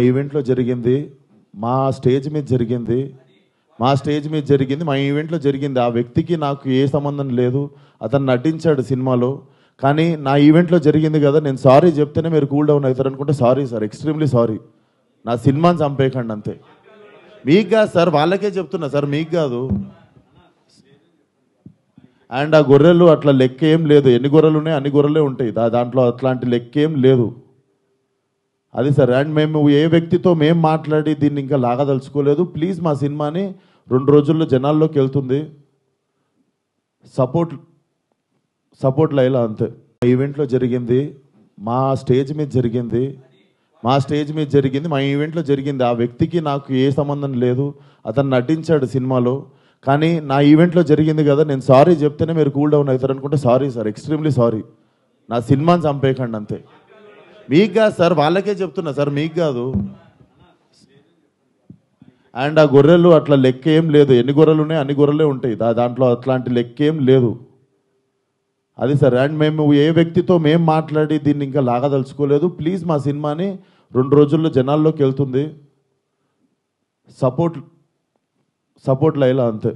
ఈవెంట్లో జరిగింది మా స్టేజ్ మీద జరిగింది మా ఈవెంట్లో జరిగింది. ఆ వ్యక్తికి నాకు ఏ సంబంధం లేదు. అతను నటించాడు సినిమాలో. కానీ నా ఈవెంట్లో జరిగింది కదా, నేను సారీ చెప్తేనే మీరు కూల్ డౌన్ అవుతారు అనుకుంటే సారీ సార్, ఎక్స్ట్రీమ్లీ సారీ. నా సినిమాని చంపేయకండి అంతే. మీకు కాదు సార్, వాళ్ళకే చెప్తున్నా సార్, మీకు కాదు. అండ్ ఆ గొర్రెలు అట్లా లెక్క ఏం లేదు. ఎన్ని గొర్రెలు ఉన్నాయి అన్ని గొర్రెలే ఉంటాయి. దాంట్లో అట్లాంటి లెక్క ఏం లేదు. అది సార్. అండ్ మేము ఏ వ్యక్తితో మేము మాట్లాడి దీన్ని ఇంకా లాగదలుచుకోలేదు. ప్లీజ్ మా సినిమాని 2 రోజుల్లో జనాల్లోకి వెళ్తుంది. సపోర్ట్ లైలా అంతే. ఈవెంట్లో జరిగింది మా స్టేజ్ మీద జరిగింది మా ఈవెంట్లో జరిగింది. ఆ వ్యక్తికి నాకు ఏ సంబంధం లేదు. అతను నటించాడు సినిమాలో. కానీ నా ఈవెంట్లో జరిగింది కదా, నేను సారీ చెప్తేనే మీరు కూల్ డౌన్ అవుతారు అనుకుంటే సారీ సార్, ఎక్స్ట్రీమ్లీ సారీ. నా సినిమాని చంపేయకండి అంతే. మీకు కాదు సార్, వాళ్ళకే చెప్తున్నా సార్, మీకు కాదు. అండ్ ఆ గొర్రెలు అట్లా లెక్క ఏం లేదు. ఎన్ని గొర్రెలు ఉన్నాయి అన్ని గొర్రెలే ఉంటాయి. దాంట్లో అట్లాంటి లెక్క ఏం లేదు. అది సార్. అండ్ మేము ఏ వ్యక్తితో మేము మాట్లాడి దీన్ని ఇంకా లాగదలుచుకోలేదు. ప్లీజ్ మా సినిమాని 2 రోజుల్లో జనాల్లోకి వెళ్తుంది. సపోర్ట్ లైలా అంతే.